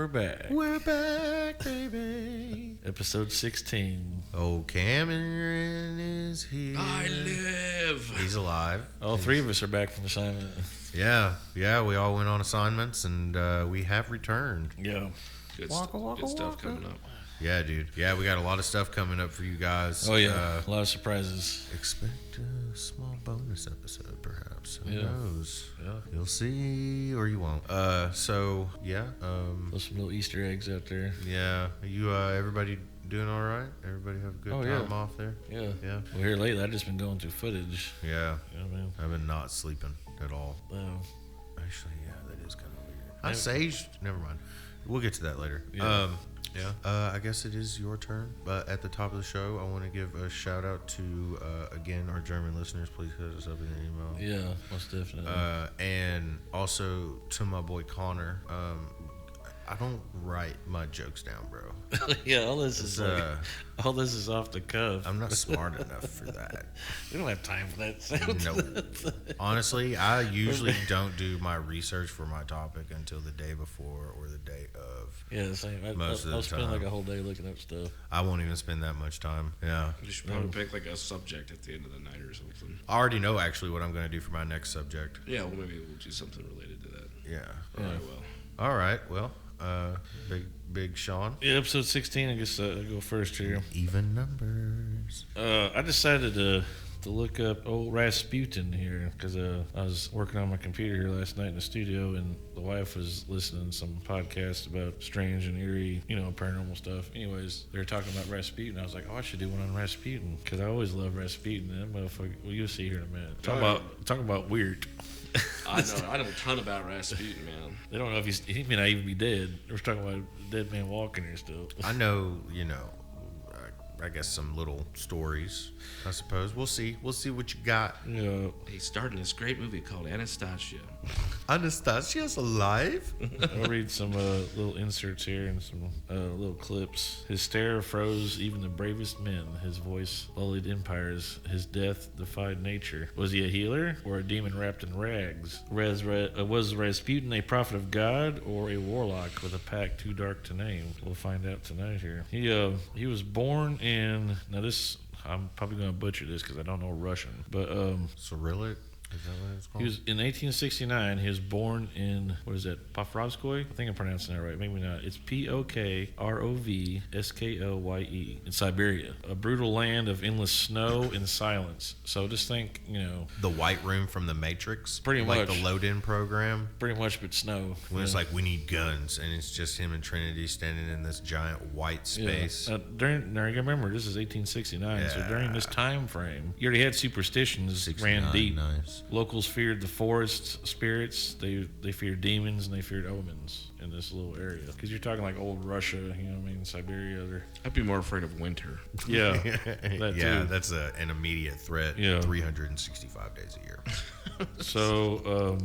back. We're back, baby. Episode 16. Oh, Cameron is here. I live. He's alive. All three of us are back from assignment. Yeah, we all went on assignments, and we have returned. Yeah. Good, Waka, good stuff waka. coming up. Yeah, dude. Yeah, we got a lot of stuff coming up for you guys. Oh, yeah. A lot of surprises. Expect a small bonus episode, perhaps. Who Yeah. knows? Yeah. You'll see, or you won't. So, yeah. There's some little Easter eggs out there. Yeah. You, everybody doing all right? Everybody have a good time off there? Yeah. Yeah. Well, here lately, I've just been going through footage. Yeah. You know what I mean? I've been not sleeping at all. Actually, yeah, that is kind of weird. I saged. Never mind. We'll get to that later. Yeah. I guess it is your turn. But at the top of the show, I want to give a shout out to, again, our German listeners. Please hit us up in the email. Yeah, most definitely. And also to my boy Connor. I don't write my jokes down, bro. Yeah, all this is off the cuff. I'm not smart enough for that. We don't have time for that. No. Honestly, I usually don't do my research for my topic until the day before or the day of. Yeah, same. I'll spend like a whole day looking up stuff. I won't even spend that much time. Yeah. You should probably pick like a subject at the end of the night or something. I already know actually what I'm going to do for my next subject. Yeah, well, maybe we'll do something related to that. Yeah. All right, Well, big Sean. Yeah, episode 16. I guess I'll go first here. Even numbers. I decided to look up old Rasputin here because I was working on my computer here last night in the studio, and the wife was listening to some podcast about strange and eerie, paranormal stuff. Anyways, they were talking about Rasputin. I was like, I should do one on Rasputin because I always love Rasputin. That motherfucker. Well, you'll see here in a minute. Talk about weird. I know a ton about Rasputin, man. They don't know if he may not even be dead. We're talking about a dead man walking here still. I know, I guess some little stories, I suppose. We'll see what you got. Yeah. He starred in this great movie called Anastasia. Anastasia's alive? I'll read some little inserts here and some little clips. His stare froze even the bravest men. His voice lullied empires. His death defied nature. Was he a healer or a demon wrapped in rags? Was Rasputin a prophet of God or a warlock with a pack too dark to name? We'll find out tonight here. He was born in... Now this... I'm probably going to butcher this because I don't know Russian. But... Cyrillic? Is that what it's called? He was in 1869. He was born in, what is that, Pokrovskoye? I think I'm pronouncing that right. Maybe not. It's Pokrovskoye in Siberia, a brutal land of endless snow and silence. So just think, the White Room from The Matrix, pretty like much the load-in program. Pretty much, but snow. When it's like we need guns, and it's just him and Trinity standing in this giant white space. Yeah. Remember, this is 1869. So during this time frame, you already had superstitions ran deep. Nice. Locals feared the forest spirits. They feared demons, and they feared omens in this little area. Because you're talking like old Russia, Siberia. I'd be more afraid of winter. Yeah. That's an immediate threat. Yeah. 365 days a year. So,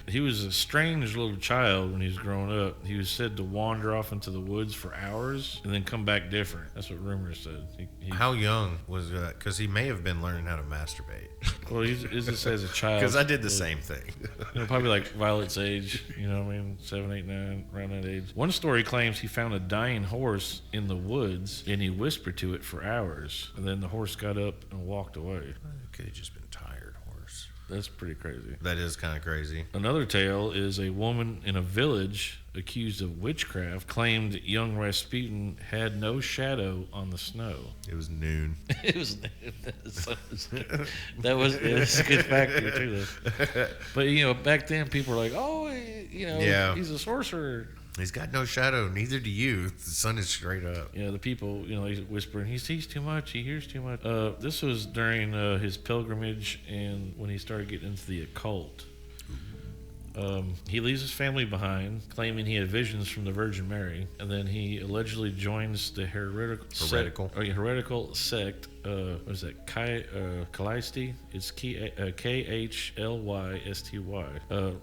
he was a strange little child when he was growing up. He was said to wander off into the woods for hours and then come back different. That's what rumors said. How young was that? Because he may have been learning how to masturbate. Well, he's just as a child. Because I did the same thing. Probably like Violet's age, 7, 8, 9, around that age. One story claims he found a dying horse in the woods and he whispered to it for hours. And then the horse got up and walked away. It could have just been tired horse. That's pretty crazy. That is kind of crazy. Another tale is a woman in a village accused of witchcraft claimed young Rasputin had no shadow on the snow. It was noon. It was that was a good factor too, though. But back then people were like, "Oh, he's a sorcerer." He's got no shadow. Neither do you. The sun is straight up. Yeah, the people, he's whispering, he sees too much, he hears too much. This was during his pilgrimage and when he started getting into the occult. He leaves his family behind, claiming he had visions from the Virgin Mary, and then he allegedly joins the heretical sect. What is that? Khlysty? It's Khlysty.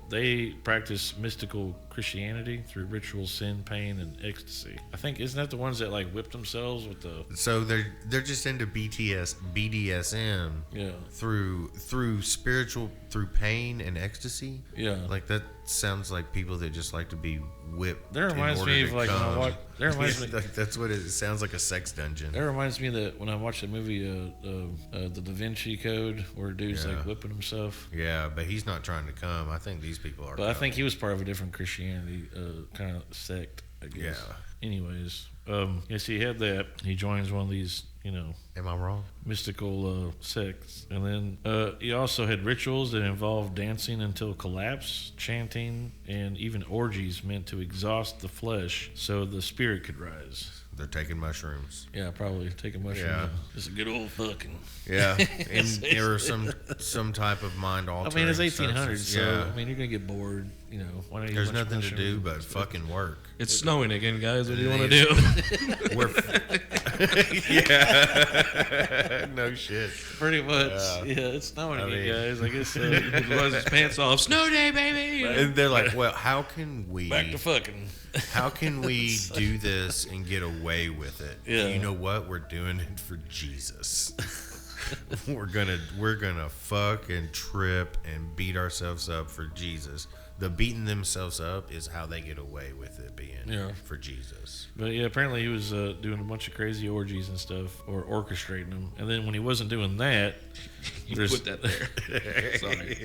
They practice mystical Christianity through ritual, sin, pain, and ecstasy. I think, isn't that the ones that whipped themselves with the? So they're just into BDSM. Yeah. Through spiritual, through pain and ecstasy. Yeah. Like that. sounds like people that just like to be whipped. That reminds me of like when I watch. That reminds me. That's what it sounds like, a sex dungeon. That reminds me that when I watched the movie, the Da Vinci Code, where a dude's like whipping himself. Yeah, but he's not trying to come. I think these people are. But I think he was part of a different Christianity kind of sect, I guess. Yeah. Anyways, yes, he had that. He joins one of these, Am I wrong? mystical sects. And then he also had rituals that involved dancing until collapse, chanting, and even orgies meant to exhaust the flesh so the spirit could rise. They're taking mushrooms. Yeah, probably taking mushrooms. Yeah. Just a good old fucking. Yeah, and or some type of mind altering. I mean, it's 1800s, substance. so Yeah. I mean, you're gonna get bored. Why not eat a There's bunch of nothing to do mushrooms? but fucking work. It's snowing again, guys. What do you want to do? We're yeah, no shit. Pretty much. Yeah, it's snowing again, guys. I guess He blows his pants off. Snow day, baby. And they're like, well, how can we? back to fucking. How can we do this and get away with it? Yeah. You know what? We're doing it for Jesus. we're gonna fuck and trip and beat ourselves up for Jesus. The beating themselves up is how they get away with it being for Jesus. But yeah, apparently he was doing a bunch of crazy orgies and stuff, or orchestrating them. And then when he wasn't doing that, You put that there. Sorry.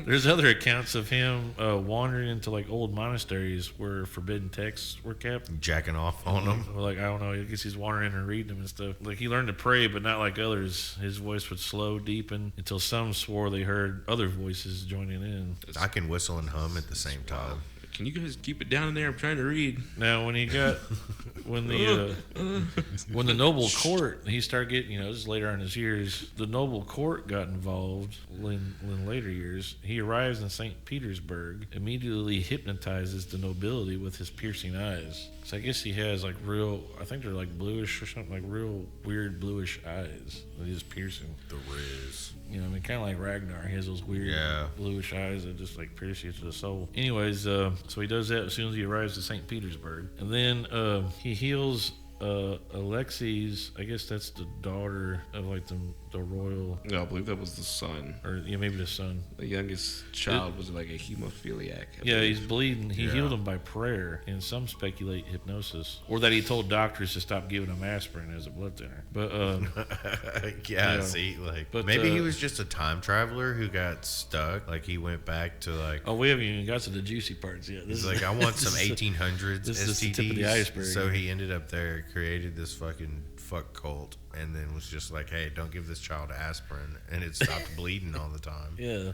there's other accounts of him wandering into like old monasteries where forbidden texts were kept. Jacking off on them. Or like, I don't know, I guess he's wandering and reading them and stuff. Like, he learned to pray, but not like others. His voice would slow, deepen, until some swore they heard other voices joining in. I can whistle and hum at the same time. Can you guys keep it down in there? I'm trying to read. Now, when the noble court, he started getting, this is later on in his years, the noble court got involved in later years. He arrives in St. Petersburg, immediately hypnotizes the nobility with his piercing eyes. So I guess he has like I think they're like bluish or something, like real weird bluish eyes that he's piercing. The Riz. Kind of like Ragnar. He has those weird bluish eyes that just like pierce you to the soul. Anyways, so he does that as soon as he arrives at St. Petersburg. And then he heals Alexei's, I guess that's the daughter of like the royal. No, I believe that was the son. Or maybe the son. The youngest child was like a hemophiliac. Yeah, he's bleeding. He healed him by prayer, and some speculate hypnosis, or that he told doctors to stop giving him aspirin as a blood thinner. But see, like, but, maybe he was just a time traveler who got stuck. Like, he went back to like. Oh, we haven't even got to the juicy parts yet. He's like, I want some 1800s this STDs. is the tip of the iceberg. So he ended up there, created this fucking fuck cult, and then was just like, hey, don't give this child aspirin, and it stopped bleeding all the time. Yeah.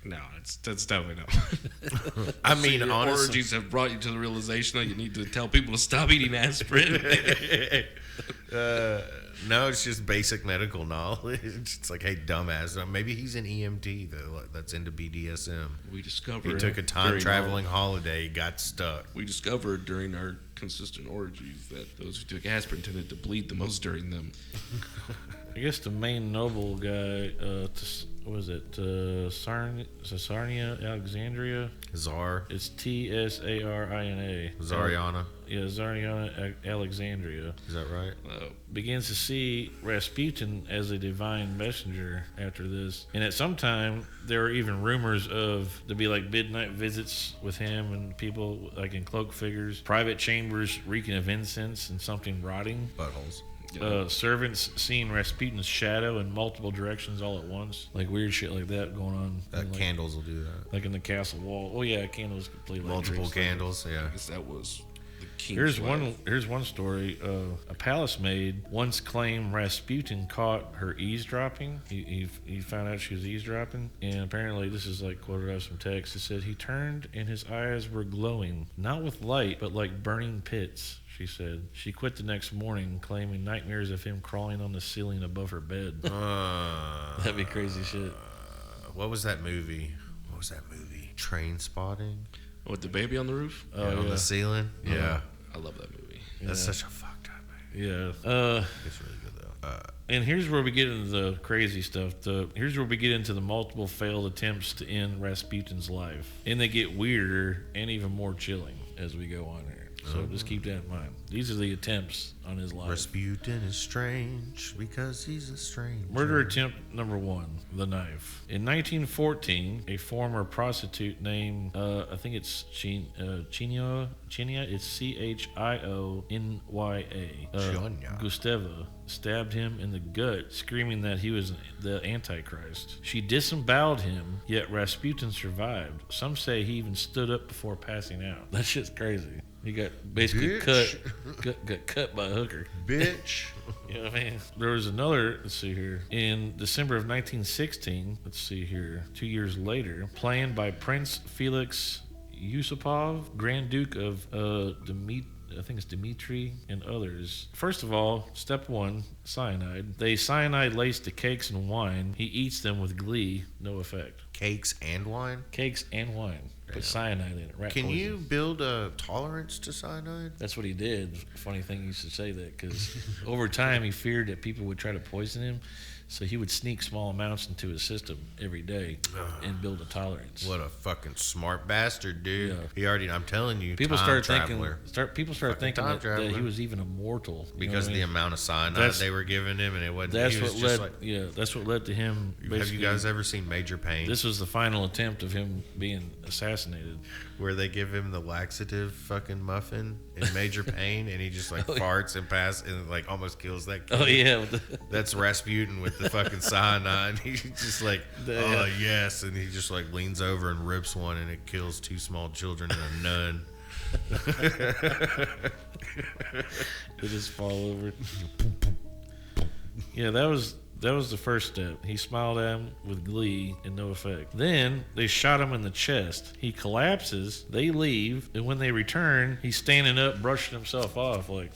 No, that's definitely not. I mean, your honestly, orgies have brought you to the realization that you need to tell people to stop eating aspirin. no, it's just basic medical knowledge. It's like, hey, dumbass. Maybe he's an EMT though, that's into BDSM. We discovered He took a time traveling holiday, got stuck. We discovered during our consistent orgies that those who took aspirin tended to bleed the most during them. I guess the main noble guy, Sarnia, Alexandria? Czar. It's Tsarina. Zariana. Yeah, Zariana Alexandria. Is that right? Begins to see Rasputin as a divine messenger after this. And at some time, there were even rumors of to be like midnight visits with him and people like in cloak figures, private chambers reeking of incense and something rotting. Buttholes. Servants seeing Rasputin's shadow in multiple directions all at once, like weird shit like that going on. Candles will do that. Like in the castle wall. Oh yeah, candles completely. Multiple candles. Yeah. I guess that was the king's Here's wife. one story. A palace maid once claimed Rasputin caught her eavesdropping. He found out she was eavesdropping, and apparently this is like quoted out of some text. It said he turned and his eyes were glowing, not with light, but like burning pits. She said. She quit the next morning, claiming nightmares of him crawling on the ceiling above her bed. That'd be crazy shit. What was that movie? Train Spotting? With the baby on the roof? On the ceiling? Yeah. I love that movie. That's such a fucked up movie. Yeah. It's really good though. And here's where we get into the crazy stuff. Here's where we get into the multiple failed attempts to end Rasputin's life. And they get weirder and even more chilling as we go on here. So just keep that in mind. These are the attempts on his life. Rasputin is strange because he's a stranger. Murder attempt number 1, the knife. In 1914, a former prostitute named, I think it's Chinya, it's Chionya, Chinya. Gusteva, stabbed him in the gut, screaming that he was the Antichrist. She disemboweled him, yet Rasputin survived. Some say he even stood up before passing out. That shit's crazy. He got basically got cut by a hooker. Bitch. You know what I mean? There was another, let's see here, in December of 1916, let's see here, 2 years later, planned by Prince Felix Yusupov, Grand Duke of I think it's Dmitri and others. First of all, step 1, cyanide. They cyanide laced the cakes and wine. He eats them with glee, no effect. Cakes and wine? Cakes and wine. Put cyanide in it. Rat Can poison. you build a tolerance to cyanide? That's what he did. Funny thing you should say that, because over time he feared that people would try to poison him, so he would sneak small amounts into his system every day and build a tolerance. What a fucking smart bastard, dude. Yeah. He already, I'm telling you, People time started traveler. thinking that he was even immortal Because of the amount of cyanide they were giving him, and it wasn't. That's he was what just led. like, That's what led to him. have you guys ever seen Major Pain? This was the final attempt of him being assassinated. Where they give him the laxative fucking muffin in Major Pain, and he just like farts and and like almost kills that kid. Oh yeah, That's Rasputin with the fucking cyanide. He's just like, oh yes, and he just like leans over and rips one, and it kills 2 small children and a nun. They just fall over. Yeah, that was the first step. He smiled at him with glee and no effect. Then they shot him in the chest. He collapses. They leave, and when they return, he's standing up, brushing himself off like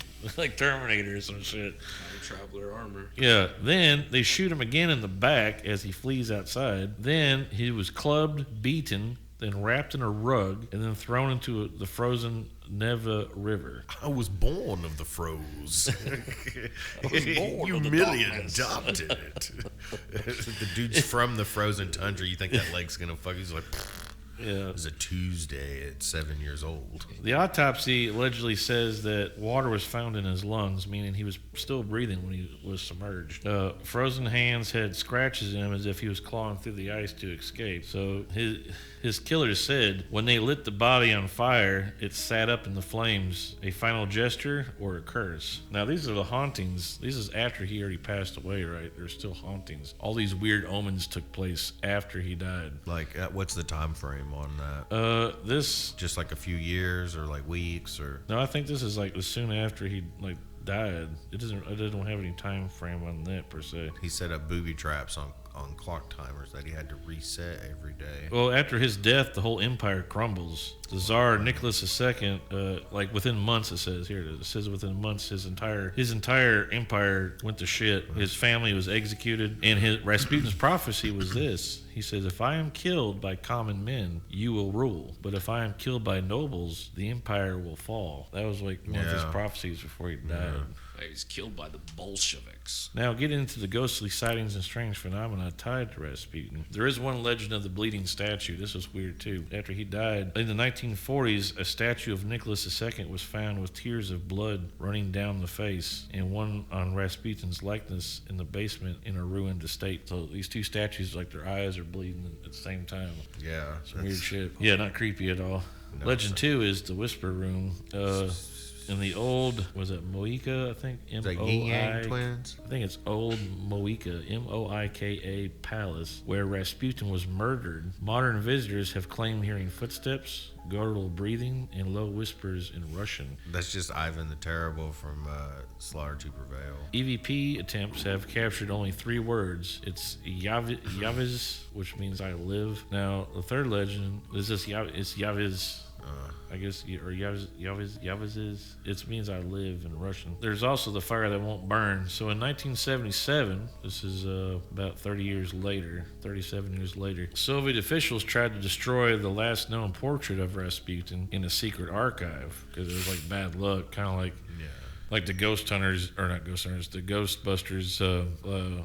Terminator or some shit. Traveler armor. Yeah. Then they shoot him again in the back as he flees outside. Then he was clubbed, beaten, then wrapped in a rug, and then thrown into the frozen Neva River. I was born of the froze. You of the merely darkness. adopted it. The dude's from the frozen tundra. You think that leg's gonna fuck? He's like, Yeah. it was a Tuesday at 7 years old. The autopsy allegedly says that water was found in his lungs, meaning he was still breathing when he was submerged. Frozen hands had scratches in him as if he was clawing through the ice to escape. So his killers said when they lit the body on fire, it sat up in the flames, a final gesture or a curse. Now these are the hauntings. This is after he already passed away, right? There's still hauntings. All these weird omens took place after he died. Like, what's the time frame on that? This Just like a few years or like weeks or? No, I think this is like as soon after he died. It doesn't have any time frame on that per se. He set up booby traps on clock timers that he had to reset every day. Well, after his death, the whole empire crumbles. The Tsar Nicholas II, like within months, it says here. It says within months, his entire empire went to shit. His family was executed, and Rasputin's prophecy was this. He says, "If I am killed by common men, you will rule. But if I am killed by nobles, the empire will fall." That was like one of his prophecies before he died. He was killed by the Bolsheviks. Now, getting into the ghostly sightings and strange phenomena tied to Rasputin. There is one legend of the bleeding statue. This was weird, too. After he died, in the 1940s, a statue of Nicholas II was found with tears of blood running down the face, and one on Rasputin's likeness in the basement in a ruined estate. So these 2 statues, like their eyes are bleeding at the same time. Yeah. Some weird shit. Yeah, not creepy at all. No, Legend 2 is the Whisper Room. In the old, was it Moika, I think? The Yin Yang twins? I think it's old Moika, Moika Palace, where Rasputin was murdered. Modern visitors have claimed hearing footsteps, guttural breathing, and low whispers in Russian. That's just Ivan the Terrible from Slaughter to Prevail. EVP attempts have captured only 3 words. It's Yaviz, which means I live. Now, the third legend is this it's Yaviz. I guess, or Yaviz, it means I live in Russian. There's also the fire that won't burn. So in 1977, this is about 37 years later, Soviet officials tried to destroy the last known portrait of Rasputin in a secret archive because it was like bad luck, kind of like Like the Ghost Hunters, or not Ghost Hunters, the Ghostbusters.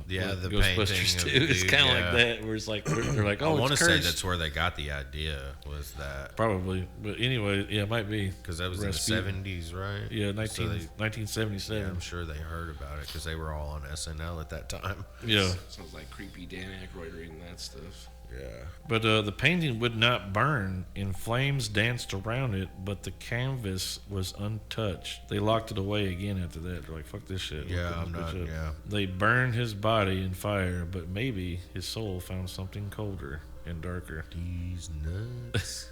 Yeah, the Ghostbusters painting 2. of It's dude, kind of yeah. like that, where it's like they're like, oh, I want it's to say cursed. that's where they got the idea, was that Probably, but anyway, yeah, it might be because that was Rasputin. in the 70s, right? Yeah, So 1977. yeah, I'm sure they heard about it because they were all on SNL at that time. Yeah. Sounds like creepy Dan Aykroyd reading that stuff. Yeah. But the painting would not burn, and flames danced around it, but the canvas was untouched. They locked it away again after that. They're like, fuck this shit. We're Yeah, putting I'm this not. bitch up. Yeah. They burned his body in fire, but maybe his soul found something colder and darker. These nuts.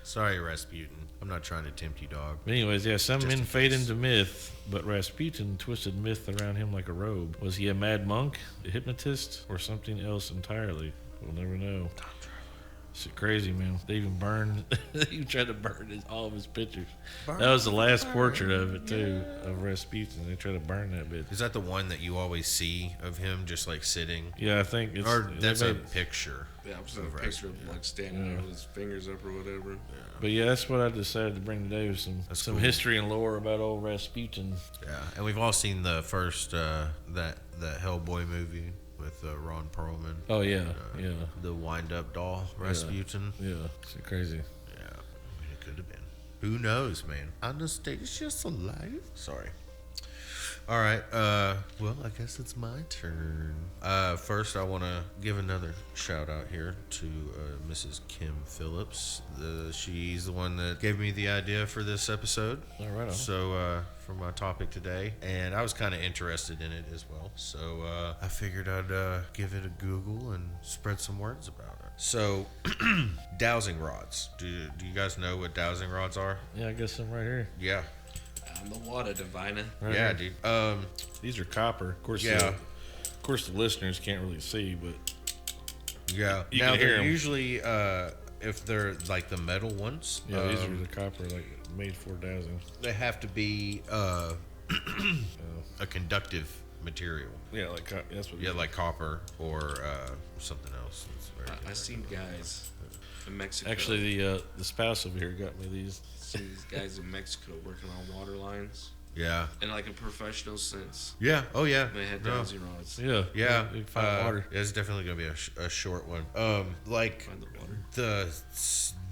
Sorry, Rasputin. I'm not trying to tempt you, dog. But anyways, yeah, some Just men in fade case. into myth, but Rasputin twisted myth around him like a robe. Was he a mad monk, a hypnotist, or something else entirely? We'll never know. It's crazy, man. They even burned. They even tried to burn all of his pictures. That was the last portrait of it too, of Rasputin. They tried to burn that bitch. Is that the one that you always see of him just like sitting? Yeah, I think it's. Or that's they a made- picture. Yeah, I'm just a Of picture of him like standing Yeah. there with his fingers up or whatever. But yeah, that's what I decided to bring today was That's some cool. history and lore about old Rasputin. Yeah, and we've all seen the first that Hellboy movie with Ron Perlman. Oh yeah, yeah, The wind-up doll, Rasputin. yeah. It's crazy. Yeah, I mean, it could have been. Who knows, man? Anastasia's alive. Sorry. All right. Well, I guess it's my turn. First, I want to give another shout out here to Mrs. Kim Phillips. She's the one that gave me the idea for this episode. All right. So, for my topic today, and I was kind of interested in it as well. So, I figured I'd give it a Google and spread some words about it. So, dowsing rods. Do you guys know what dowsing rods are? Yeah, I guess I'm right here. Yeah. I'm the water diviner. Right Yeah, here. dude. These are copper. Of course. Yeah. Of course, the listeners can't really see, but Yeah. You Now can hear they're 'em. usually if they're like the metal ones, yeah, these are the copper like made for dowsing. they have to be a conductive material. Yeah, like that's what. Yeah, like copper or something else. That's very I seen guys in Mexico. Actually, the spouse over here got me these. seen these guys in Mexico working on water lines yeah. in like a professional sense. Yeah. Oh yeah. They had No. dowsing rods. Yeah, Yeah. you can find water. It's definitely gonna be a short one. Like Find the water.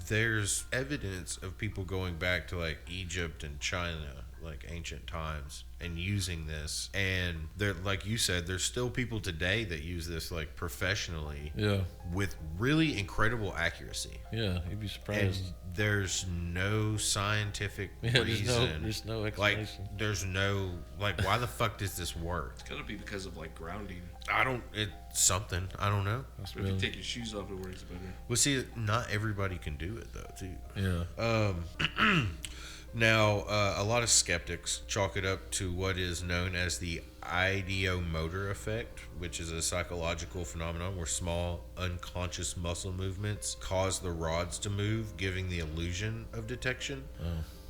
there's evidence of people going back to like Egypt and China, like ancient times, and using this. And there, like you said, there's still people today that use this like professionally Yeah, with really incredible accuracy. yeah, you'd be And surprised. there's no scientific Yeah, reason. there's no like explanation. there's no like why the fuck does this work? It's gotta be because of like grounding. It's something. I don't know. Must But if you be- take your shoes off, it works better. Well, see, not everybody can do it though, too. Yeah, Now, a lot of skeptics chalk it up to what is known as the ideomotor effect, which is a psychological phenomenon where small, unconscious muscle movements cause the rods to move, giving the illusion of detection.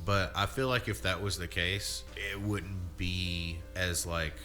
But I feel like if that was the case, it wouldn't be as like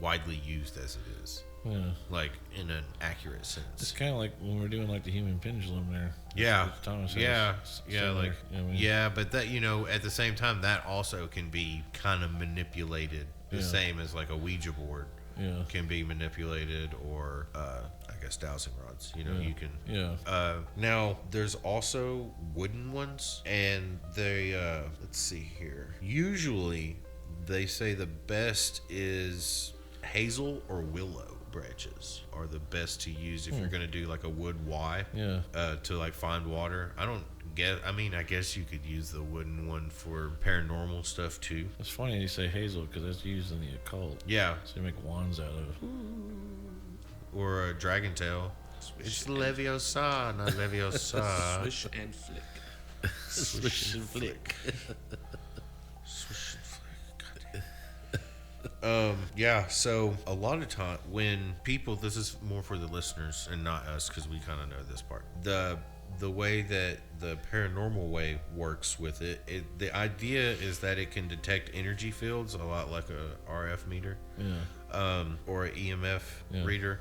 widely used as it is, yeah. like in an accurate It's sense. kind of like when we're doing like the human pendulum there. Yeah, With Thomas has yeah, similar, like you know what I mean? yeah, but that at the same time that also can be kind of manipulated. The Yeah. same as like a Ouija board Yeah, can be manipulated, or I guess dowsing rods. You yeah. you can. Yeah, Now there's also wooden ones, and they let's see here. Usually, they say the best is hazel or willow branches are the best to use if you're gonna do like a wood Y. yeah. To like find water. I guess you could use the wooden one for paranormal stuff too. It's funny you say hazel because that's used in the occult. Yeah, So you make wands out of. or a dragon tail. It's Leviosa, not Leviosa. Swish and flick. Swish and flick. Swish and flick. Yeah. So a lot of time when people, this is more for the listeners and not us because we kind of know this part. The way that the paranormal way works with it, the idea is that it can detect energy fields a lot like a RF meter. Yeah, Or an EMF Yeah. reader,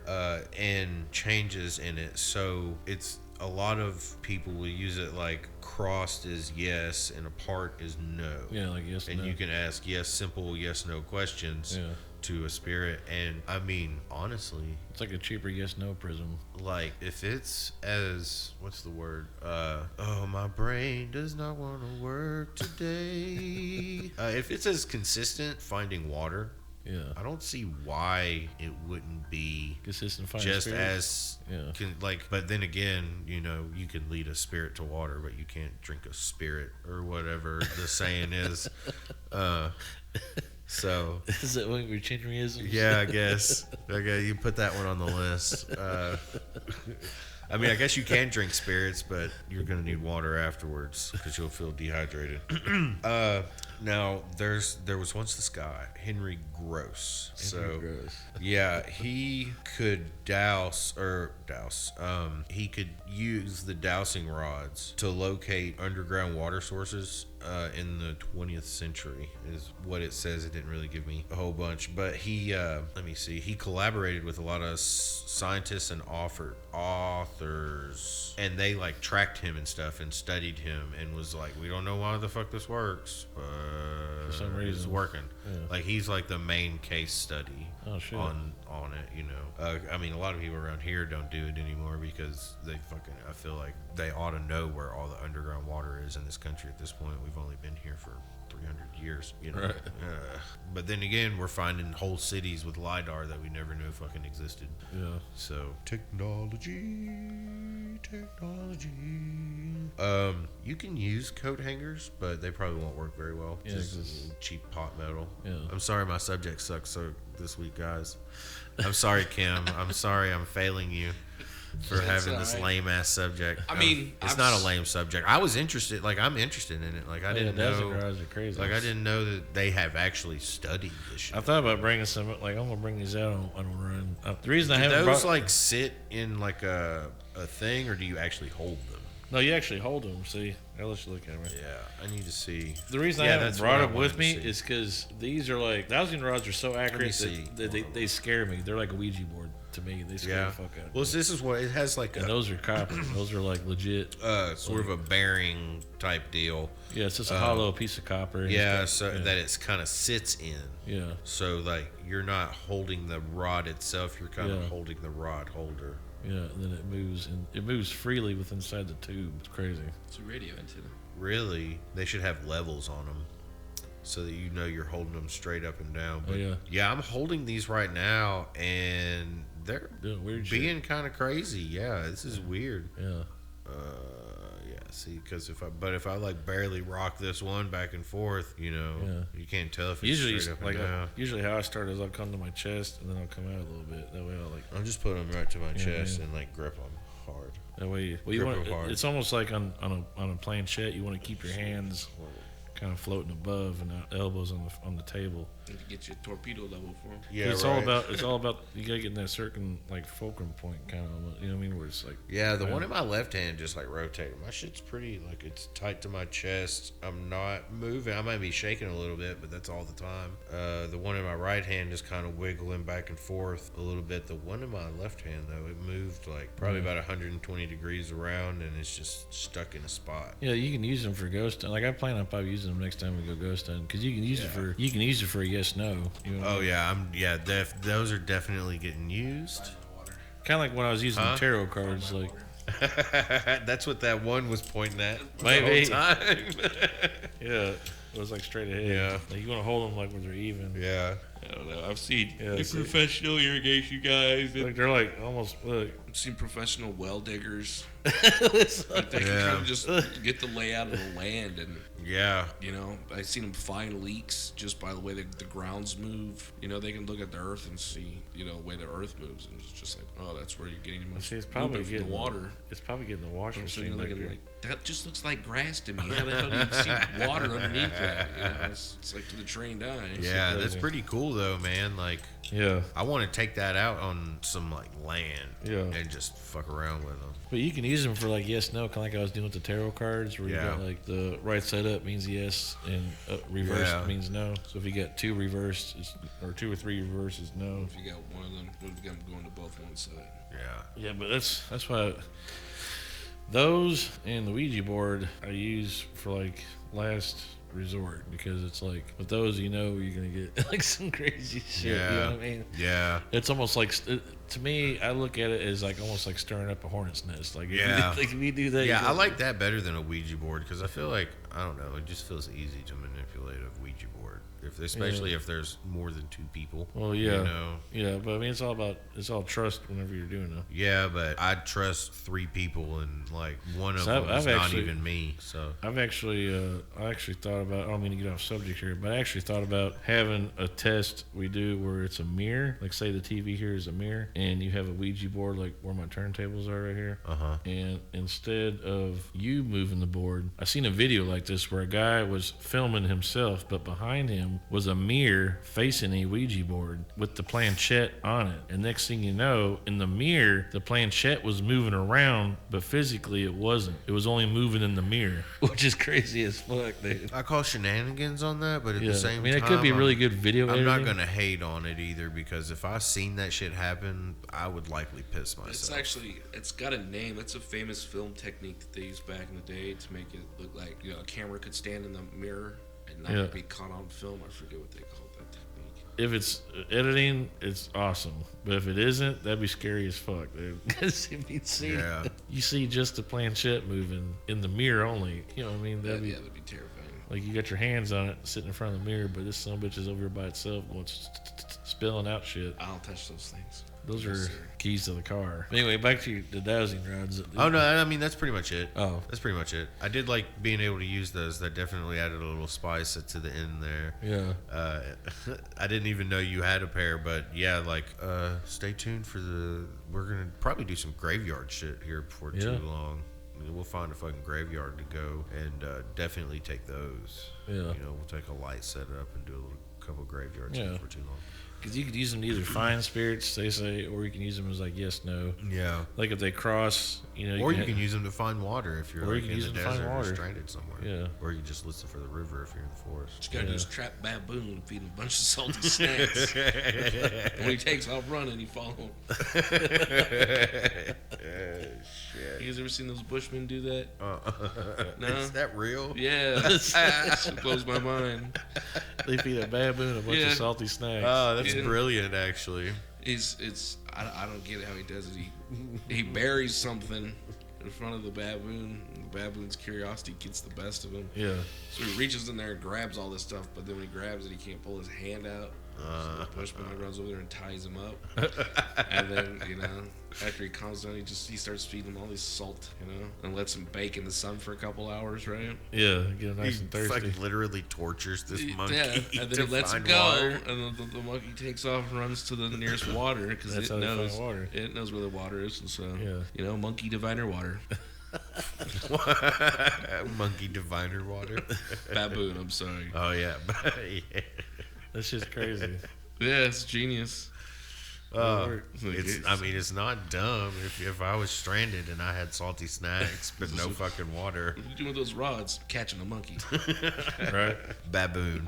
and changes in it. So it's a lot of people will use it like crossed is yes and apart is no. Yeah, like yes, and no. you can ask simple yes no questions to a spirit. And I mean, honestly, It's like a cheaper yes no prism. like if it's as what's the word? Oh, my brain does not want to work today. If it's as consistent finding water, Yeah. I don't see why it wouldn't be Consistent finding just spirit. as Yeah. but then again, you know, you can lead a spirit to water, but you can't drink a spirit or whatever the saying is. So Is that one of your chinrisms? yeah, I guess. Okay, you put that one on the list. I mean, I guess you can drink spirits, but you're going to need water afterwards because you'll feel dehydrated. Now, there was once this guy, Henry Gross. Gross. Yeah, he could he could use the dowsing rods to locate underground water sources in the 20th century is what it says. It didn't really give me a whole bunch, but he let me see, he collaborated with a lot of scientists and authors, and they like tracked him and stuff and studied him and was like, we don't know why the fuck this works, but for some reason it's working. Yeah. Like he's like the main case study Oh, shit. on it, you know. I mean, a lot of people around here don't do it anymore because they fucking, I feel like they ought to know where all the underground water is in this country at this point. We've only been here for 300 years, you know. Right. But then again, we're finding whole cities with LiDAR that we never knew fucking existed. Yeah. So technology. You can use coat hangers, but they probably won't work very well. Yeah, Just cheap pot metal. Yeah. I'm sorry my subject sucks so this week, guys. I'm sorry, Kim. I'm sorry I'm failing you for having this lame ass subject. I mean, it's not a lame subject. I was interested, like I'm interested in it. Like I didn't know. Guys are crazy. Like I didn't know that they have actually studied this shit. I thought about bringing some. Like I'm gonna bring these out on a run. The reason I Do haven't those brought, like sit in like a thing, or do you actually hold them? no, you actually hold them. See, I'll let you look at them. Yeah, I need to see. The reason I Yeah, haven't that's brought what I them with wanted me to see. is because these are like dowsing rods are so accurate see. that they scare me. They're like a Ouija board to me. They scare Yeah. the fuck out of me. Well, this is what it has, like And those are copper. Those are like legit. sort of a bearing type deal. Yeah, it's just a hollow piece of copper. and Yeah, it's so got- that it's kind of sits in. Yeah. So like you're not holding the rod itself, you're kind of Yeah. holding the rod holder. Yeah, and then it moves, and it moves freely with inside the tube. It's crazy. It's a radio antenna. Really, they should have levels on them so that you know you're holding them straight up and down. But yeah. I'm holding these right now, and they're Doing weird shit. being kind of crazy. Yeah, this is weird. Yeah. Yeah, see, because if I like barely rock this one back and forth, you know, you can't tell if it's Usually, straight up like and down. usually how I start is I'll come to my chest and then I'll come out a little bit. That way I'll like. I'll just put them right to my chest man. and like grip them hard. That way, well, you Grip want. them hard. It's almost like on a planchette. You want to keep your hands kind of floating above and the elbows on the table. You get your torpedo level for them. Yeah, It's all about you gotta get in that certain like fulcrum point kind of, you know what I mean, where it's like Yeah, the one in my left hand just like rotated. My shit's pretty, like it's tight to my chest. I'm not moving. I might be shaking a little bit, but that's all the time. The one in my right hand is kind of wiggling back and forth a little bit. The one in my left hand though, it moved like probably about 120 degrees around, and it's just stuck in a spot. yeah, you can use them for ghost hunting. Like I plan on probably using them next time we go ghost hunting because you can use it for a yes no. You know what I mean? Yeah, those are definitely getting used. Kind of like when I was using the tarot cards, like That's what that one was pointing at Maybe. the whole time. yeah, it was like straight ahead. Yeah. Like you want to hold them like when they're even. Yeah. I don't know. I've seen Yeah, see. professional irrigation guys. Like they're like almost look. I've seen professional well diggers. It's like- They can Yeah. kind of just get the layout of the land, and Yeah. you know, I've seen them find leaks just by the way the grounds move. You know, they can look at the earth and see, you know, the way the earth moves, and it's just like, oh, that's where you're getting your most See, it's probably movement from getting the water. It's probably getting the wash I'm machine. sitting there Like looking like, that just looks like grass to me. How the hell do you see water underneath that? You know, it's like to the trained eye. Yeah, crazy. that's pretty cool though, man. Like, yeah, I want to take that out on some like land, Yeah. and just fuck around with them. but you can use them for like yes, no, kind of like I was doing with the tarot cards, where you Yeah. got like the right side up means yes and reversed Yeah. means no. So if you got two reversed, or 2 or 3 reverses, no. If you got one of them, we've got them going to both one side. Yeah. Yeah, but that's why Those and the Ouija board I use for like last resort, because it's like with those, you're gonna get like some crazy shit. Yeah. You know what I mean? Yeah. It's almost like, to me, I look at it as like almost like stirring up a hornet's nest. Like, if you do that, Yeah, I like that better than a Ouija board, because I feel like, I don't know, it just feels easy to manipulate a Ouija board, especially if there's more than 2 people. Well, yeah, you know? yeah, but I mean, it's all trust whenever you're doing it. Yeah, but I trust 3 people, and like one of them is not even me. So I actually thought about. I don't mean to get off subject here, but I actually thought about having a test we do where it's a mirror. Like, say the TV here is a mirror, and you have a Ouija board, like where my turntables are right here. And instead of you moving the board, I seen a video like this where a guy was filming himself, but behind him was a mirror facing a Ouija board with the planchette on it. And next thing you know, in the mirror, the planchette was moving around, but physically it wasn't. It was only moving in the mirror, which is crazy as fuck, dude. I call shenanigans on that, but at the same time, it could be really good video editing. I'm not gonna hate on it either, because if I seen that shit happen, I would likely piss myself. It's got a name. It's a famous film technique that they used back in the day to make it look like a camera could stand in the mirror and not be caught on film. I forget what they called that technique. If it's editing, it's awesome. But if it isn't, that'd be scary as fuck, dude. Because if you see just the planchette moving in the mirror only, you know what I mean? That'd be terrifying. Like, you got your hands on it, sitting in front of the mirror, but this son of a bitch is over here by itself, going spilling out shit. I don't touch those things. Those are keys to the car. Anyway, back to the dowsing rods. Oh, no, I mean, that's pretty much it. Oh. That's pretty much it. I did like being able to use those. That definitely added a little spice to the end there. Yeah. I didn't even know you had a pair, but yeah, like, stay tuned for we're going to probably do some graveyard shit here before too long. I mean, we'll find a fucking graveyard to go and definitely take those. Yeah. We'll take a light setup and do a couple graveyards before too long. Because you could use them to either find spirits, they say, or you can use them as like yes, no. Yeah. Like if they cross, or you can use them to find water if you're like in the desert or stranded somewhere. Yeah. Or you can just listen for the river if you're in the forest. What you gotta do is trap baboon and feed him a bunch of salty snacks. When he takes off running, you follow him. Shit. You guys ever seen those Bushmen do that? No? Is that real? Yeah. It blows my mind. They feed a baboon a bunch of salty snacks. Oh, that's brilliant, actually. I don't get how he does it. He buries something in front of the baboon. The baboon's curiosity gets the best of him. Yeah. So he reaches in there and grabs all this stuff, but then when he grabs it, he can't pull his hand out. So the Bushman runs over there and ties him up. And then, after he calms down, he starts feeding him all this salt, and lets him bake in the sun for a couple hours, right? Yeah, get him nice and thirsty. Like literally tortures this monkey. Yeah, and then he lets him go, water. And the monkey takes off and runs to the nearest water because it knows where the water is, and so monkey diviner water. Monkey diviner water. Baboon, I'm sorry. Oh yeah. That's just crazy. Yeah, it's genius. It's not dumb. If I was stranded and I had salty snacks but no fucking water. What are you doing with those rods? Catching a monkey. Right? Baboon.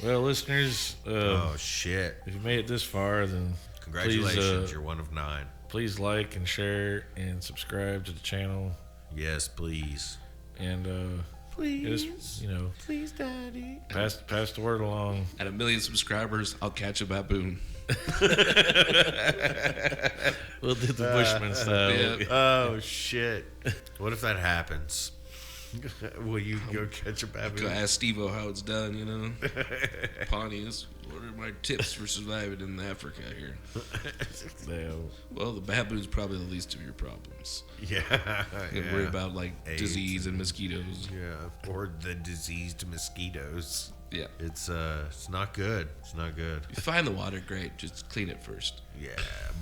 Well, listeners. Oh shit! If you made it this far, then congratulations. You're one of 9. Please like and share and subscribe to the channel. Yes, please. And please, please, Daddy. Pass the word along. At 1 million subscribers, I'll catch a baboon. We'll do the Bushman style. Yeah. Oh shit! What if that happens? Will you go catch a baboon? Go ask Steve-O how it's done, Pontius, what are my tips for surviving in Africa here? Damn. Well, the baboon's probably the least of your problems. Yeah. You worry about AIDS. Disease and mosquitoes. Yeah, or the diseased mosquitoes. Yeah. It's not good. It's not good. You find the water, great. Just clean it first. Yeah,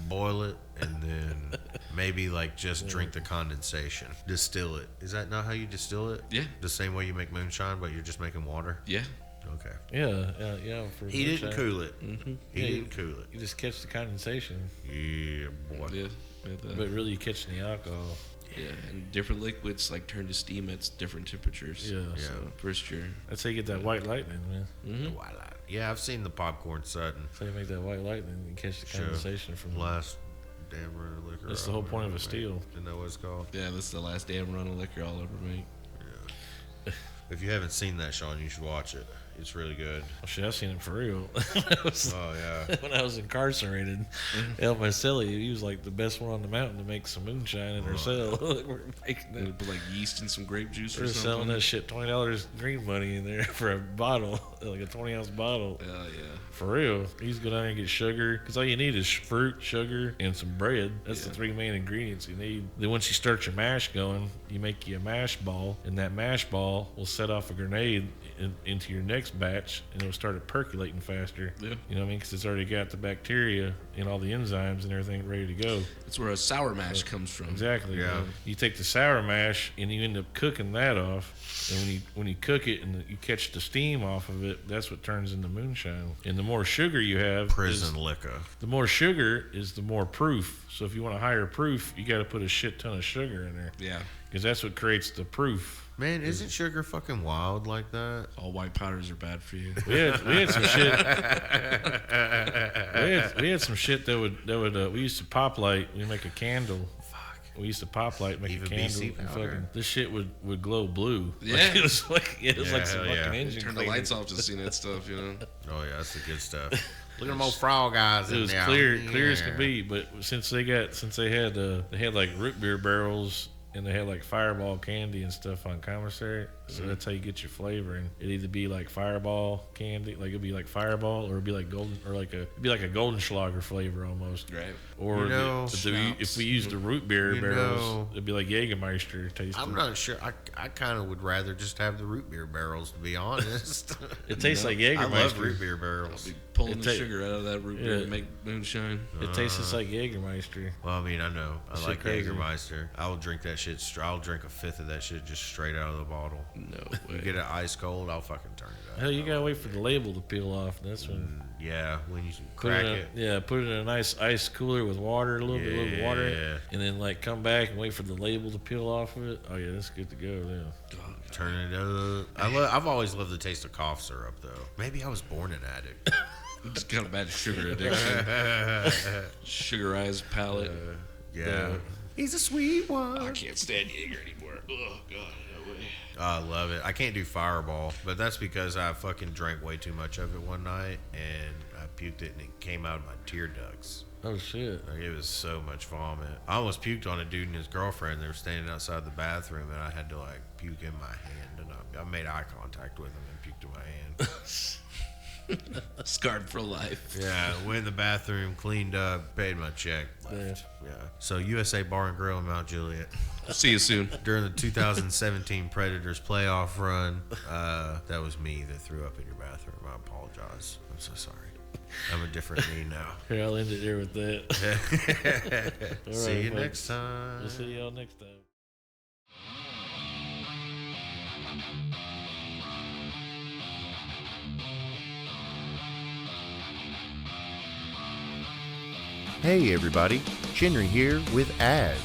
boil it and then maybe just drink the condensation. Distill it. Is that not how you distill it? Yeah. The same way you make moonshine, but you're just making water? Yeah. Okay. Yeah. For he moonshine. didn't cool it. Mm-hmm. He didn't cool it. You just catch the condensation. Yeah, boy. Yeah. But really, you're catching the alcohol. Yeah, and different liquids turn to steam at different temperatures. Yeah. So first year. That's how you get that white lightning, man. Mm-hmm. Yeah, I've seen the popcorn Sutton. That's how you make that white lightning and catch the condensation from last damn run of liquor. That's the whole point of a steal. Isn't that what it's called? Yeah, this is the last damn run of liquor I'll ever make. Yeah. If you haven't seen that, Sean, you should watch it. It's really good. Oh, shit, I've seen it for real. Oh, yeah. When I was incarcerated, El Marcelli, he was like the best one on the mountain to make some moonshine in our cell. We're making They that. put like yeast in some grape juice or We're something. selling that shit $20 green money in there for a bottle, like a 20-ounce bottle. Yeah, yeah. For real. You just go down there and get sugar, because all you need is fruit, sugar, and some bread. That's Yeah. the 3 main ingredients you need. Then once you start your mash going, you make you a mash ball, and that mash ball will set off a grenade into your next batch, and it'll start percolating faster. Yeah. You know what I mean? Because it's already got the bacteria and all the enzymes and everything ready to go. That's where a sour mash comes from. Exactly. Yeah. You take the sour mash and you end up cooking that off, and when you cook it and you catch the steam off of it, that's what turns into moonshine. And the more sugar you have, Prison liquor. the more sugar is the more proof. So if you want a higher proof, you got to put a shit ton of sugar in there, Yeah. because that's what creates the proof. Man, isn't sugar fucking wild like that? All white powders are bad for you. We had some shit. we had some shit that would we used to pop light. We make a candle. Fuck. We used to pop light, make Even a candle. BC And powder. fucking, this shit would glow blue. Yeah. Like, it was like Yeah, some hell yeah. fucking engine. Turn the cleaner. lights off to see that stuff, you know? Oh, yeah, that's the good stuff. Look at them old frog eyes It in was there. clear as Yeah. could be, but since they had like root beer barrels and they had like Fireball candy and stuff on commissary, so that's how you get your flavor. And it'd either be like Fireball candy, like it'd be like Fireball, or it'd be like golden, or it'd be like a Goldenschlager flavor almost. Right. Or You know, if we used the root beer You barrels, know. it'd be like Jägermeister tasting. I'm not sure. I kind of would rather just have the root beer barrels, to be honest. It tastes like I Jägermeister. love root beer barrels. Be pulling It the ta- sugar out of that root beer Yeah. to make moonshine. It tastes just like Jägermeister. Well, I mean, I know. I Shit like crazy. Jägermeister. I will drink that shit. I'll drink a fifth of that shit just straight out of the bottle. No You way. get it ice cold, I'll fucking turn it up. Hell, you gotta wait for the label to peel off. And that's when. Yeah, when you Put crack it in it. Yeah, put it in a nice ice cooler with water, a little bit of water, Yeah. and then like come back and wait for the label to peel off of it. Oh yeah, that's good to go. Yeah. Turn it up. I've always loved the taste of cough syrup, though. Maybe I was born an addict. Just got a bad sugar addiction. Sugarized palate. Yeah. He's a sweet one. I can't stand Jaeger anymore. Oh, God, no way. I love it. I can't do Fireball, but that's because I fucking drank way too much of it one night, and I puked it, and it came out of my tear ducts. Oh shit. Like, it was so much vomit. I almost puked on a dude and his girlfriend. They were standing outside the bathroom, and I had to like puke in my hand, and I made eye contact with him and puked in my hand. Scarred for life. Yeah, went in the bathroom, cleaned up, paid my check, left. Yeah. So USA Bar and Grill in Mount Juliet. See you soon. During the 2017 Predators playoff run, that was me that threw up in your bathroom. I apologize. I'm so sorry. I'm a different me now. Here, I'll end it there with that. All See right, you folks. next time. We'll see y'all next time. Hey everybody, Chinry here with ads.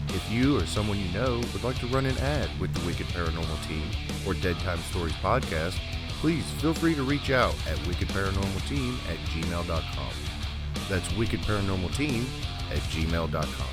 If you or someone you know would like to run an ad with the Wicked Paranormal Team or Dead Time Stories podcast, please feel free to reach out at wickedparanormalteam@gmail.com. That's wickedparanormalteam@gmail.com.